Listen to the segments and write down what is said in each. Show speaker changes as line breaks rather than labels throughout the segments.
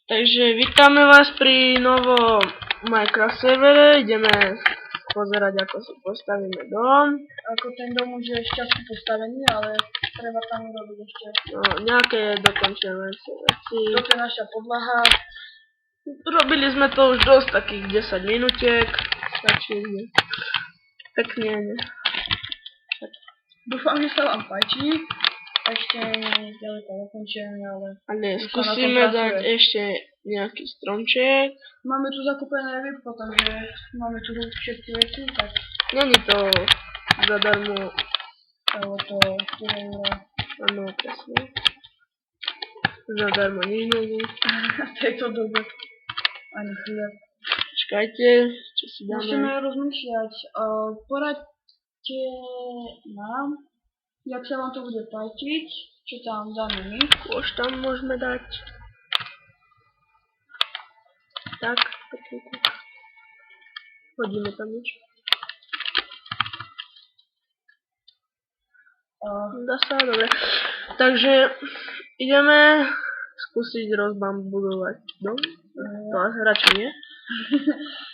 Takže vítame vás pri novom Minecraft servere, ideme pozerať, ako si postavíme dom.
Ako ten dom už je šťastne postavený, ale treba tam urobiť ešte.
No, nejaké dokončené veci.
Toto je naša podlaha.
Robili sme to už dosť, takých 10 minútiek. Stačí, ne? Pekne, ne?
Dúfam, že sa vám páči. Ešte nie je ďaleko dokončené,
ale skúsime dať ešte nejaký stromček.
Máme tu zakúpené rybko, takže máme tu všetky veci, tak...
Není to zadarmo.
Alebo to 4 €.
Áno, presne. Zadarmo nič není.
V tejto dobe. Ani chvíľa.
Čakajte, čo si dáme.
Musíme rozmýšľať. Poradte nám, jak sa vám to bude páčiť, čo tam dáme my.
Už tam môžeme dať. Tak, pekne. Hodíme tam niečo. Dá sa, dobre. Takže ideme skúsiť rozbambudovať dom. To radšej nie.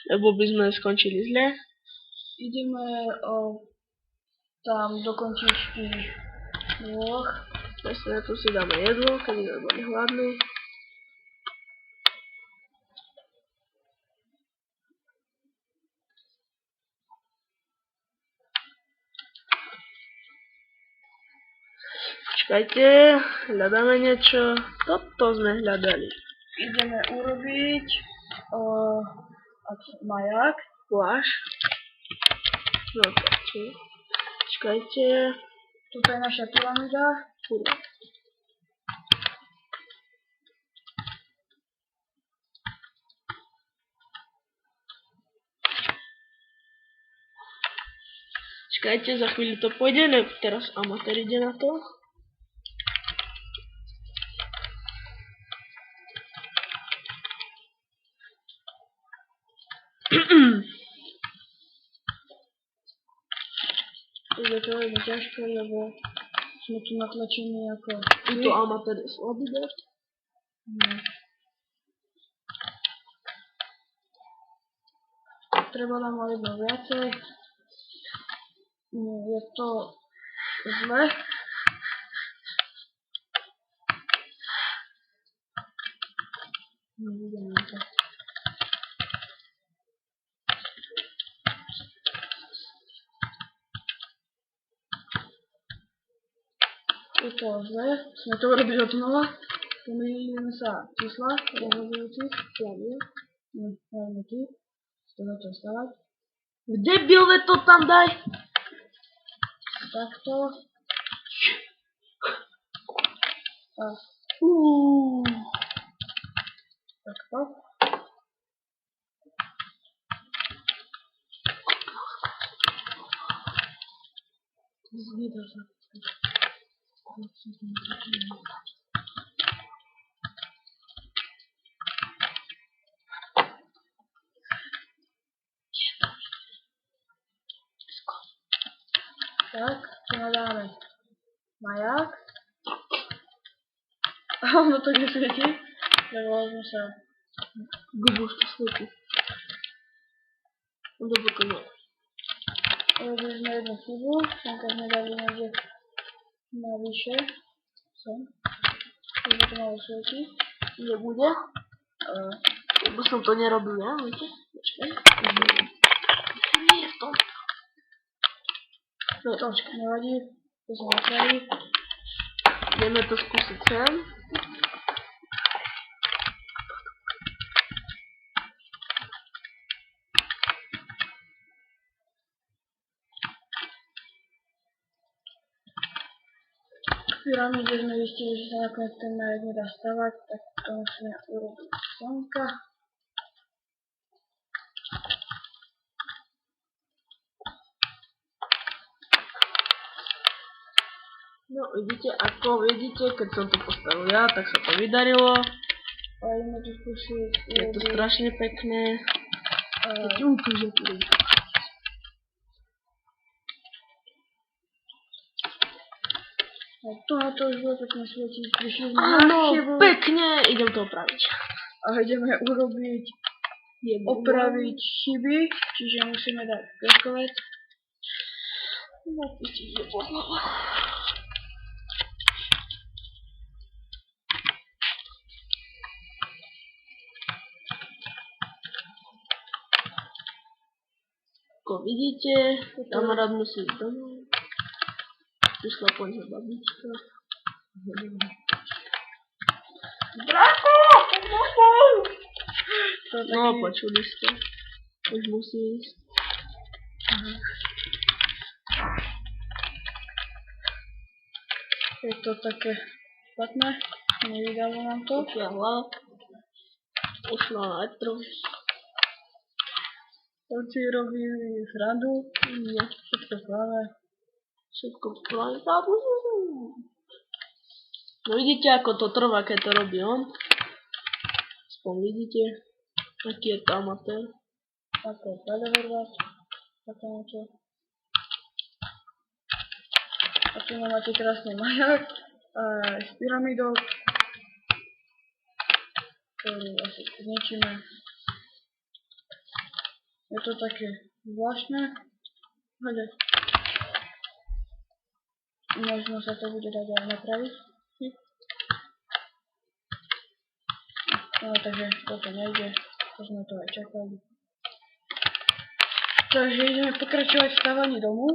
Lebo by sme skončili zle.
Ideme tam dokončiť tých nôh.
Presne, tu si dáme jedlo, keď nebudeme hladní. Počkajte, hľadáme niečo. Toto sme hľadali.
Ideme urobiť maják.
Pláž. No takže. Počkajte.
Toto je naša pyramída.
Čakajte, za chvíľu to pôjde, lebo teraz amatér ide na to.
Ide to veľmi ťažko, lebo sme tu natlačení ako...
To amatér je slabý dosť.
Treba nám ale jedno viacej. Je to zle. Nevidíme to. Je to zle. Sme to urobili od znova. Pomýlime sa čísla rozhodujúcich. Hlavne ty. Z toho čo stavať.
Debilve to tam daj!
Takto. Tak. Takto. Nedá sa. Tak, tu nadáme maják. A ono to nesvietí, lebo sme sa...
Gubu to svieti. Dobre to nie.
Urobili sme jednu chybu, semka sme dali niekde navyše. Sem. Už to malo svietiť.
Nebude. Lebo som to nerobil, ja, viete? Počkaj. Nie je to.
No to nevadí, to sa nasradí.
Ideme to skúsiť sem.
V pyramíde sme zistili, že sa nakoniec ten maják nedá stavať, tak to musíme urobiť slnka.
No vidíte, ako vidíte, keď som to postavil ja, tak sa to vydarilo.
A ideme tu skúsiť
Je to strašne pekné.
Tu na to už bude pekne svietiť. Prišli sme
Áno,
na chybu.
pekne, idem to opraviť.
a ideme urobiť, opraviť chyby, čiže musíme dať piekovec.
Ako vidíte, kamarát musí ísť domov. Prišla po ňa babička. Draco, pomôž! No, počuli ste. Už musí ísť.
Je to také špatné, nevydalo nám to.
Utiahla. Ušla na etro.
To si robili srandu, všetko práve.
Všetko práve. No vidíte, ako to trvá, keď to robí on. Aspoň vidíte, aký je to amatér.
Ako je predoverovať, také niečo. A tu máte krásny maják s pyramidou, ktorú asi zničíme. Je to také zvláštne. Hľadaj. Možno sa to bude dať aj napraviť. No takže toto nejde, to sme to aj čakali. Takže ideme pokračovať v stávaní domu.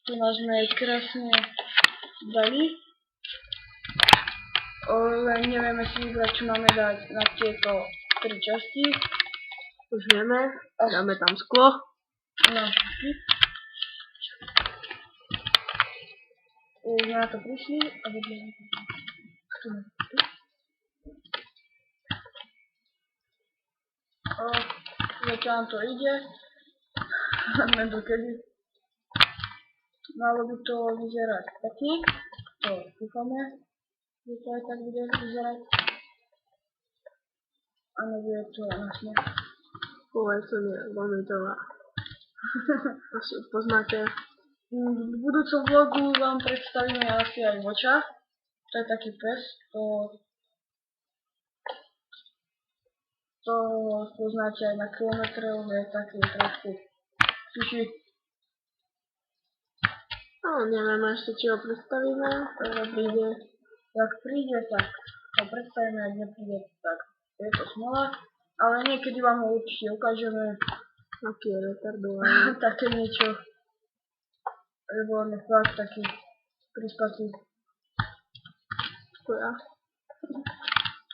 Tu nás sme krásne dali. Len nevieme si vybrať, čo máme dať na tieto 3 časti.
Už vieme, dáme tam sklo.
No. Už sme na to prišli a budeme tu. Zatiaľ nám to ide. Len dokedy. Malo by to vyzerať pekne. To dúfame, že to aj tak bude vyzerať. A nebude to na smiech.
Povedzme mi, veľmi dobrá. Asi poznáte.
V budúcom vlogu vám predstavíme asi aj voča. To je taký pes. To poznáte aj na kilometre, on je taký trošku tichý.
No, nevieme ešte, či ho predstavíme. Príde.
Jak príde, tak ho predstavíme, ak nepríde, tak je to smola. Ale niekedy vám ho určite ukážeme.
Aký je retardovaný.
Také niečo. Lebo on je fakt taký prispatý.
To ja.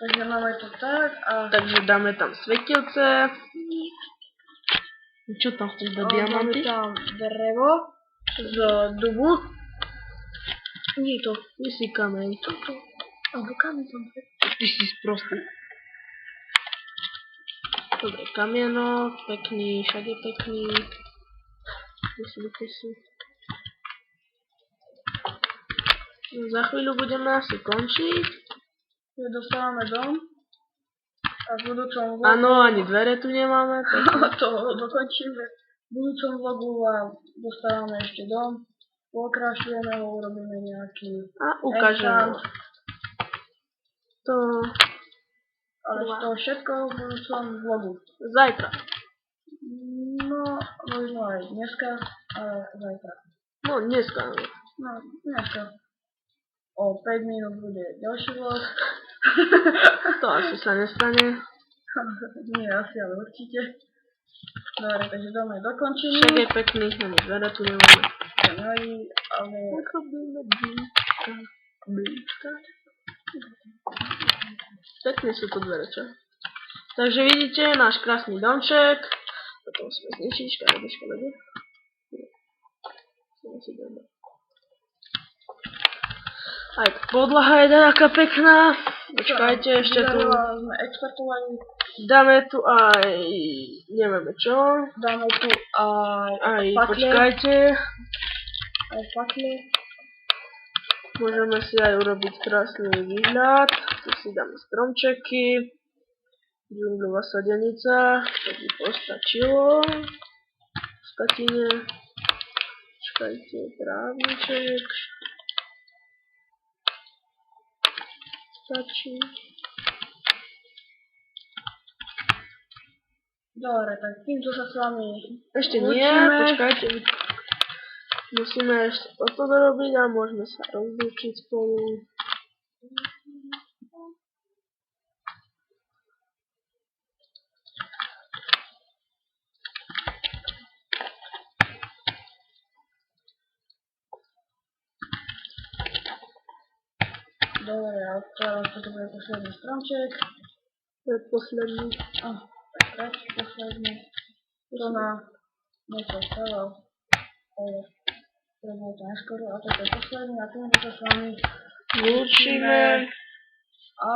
Takže máme to tak a...
Takže dáme tam svetilce. Čo tam chceš dať, diamanty?
Máme tam drevo z dubu. Nie to.
Ty si kameň.
Toto. Alebo kameň tam.
Ty si sprostý. Dobre, kamienok, pekný, všade pekný. Myslíte si. No, za chvíľu budeme asi končiť.
Dostávame dom. A v budúcom vlogu...
Áno, ani dvere tu nemáme.
To dokončíme. V budúcom vlogu vám dostávame ešte dom. Pokrašujeme ho, urobíme nejaký...
A ukážeme. To...
Ale to všetko v budúcom vlogu.
Zajtra.
No, možno aj dneska, ale zajtra.
No, dneska.
No, dneska. O 5 minút bude ďalší vlog.
To asi sa nestane.
Nie asi, ale určite. Dobre, takže dom je dokončený.
Však je pekný, ani dvere tu nemáme.
Ale...
Pekné sú to dvere, čo? Takže vidíte náš krásny domček. Toto musíme zničiť, škaredé. Aj podlaha je taká pekná. Počkajte, ešte tu.
Sme exportovali.
Dáme tu aj... nevieme čo.
Dáme tu aj fakle.
Počkajte.
Aj fakle.
Môžeme si aj urobiť krásny výhľad. Tu si dáme stromčeky. Džunglová sadenica. To by postačilo. V statine. Počkajte, trávniček. Stačí.
Dobre, tak týmto sa s vami
Ešte nie,
lúčime.
počkajte. Musíme ešte toto dorobiť a môžeme sa rozlúčiť spolu.
Dobre, a teraz toto bude posledný stromček.
Predposledný.
Tak, posledný. To na niečo stalo. To bolo to neskoro a toto je posledný a týmto sa s vami
Lúčime.
a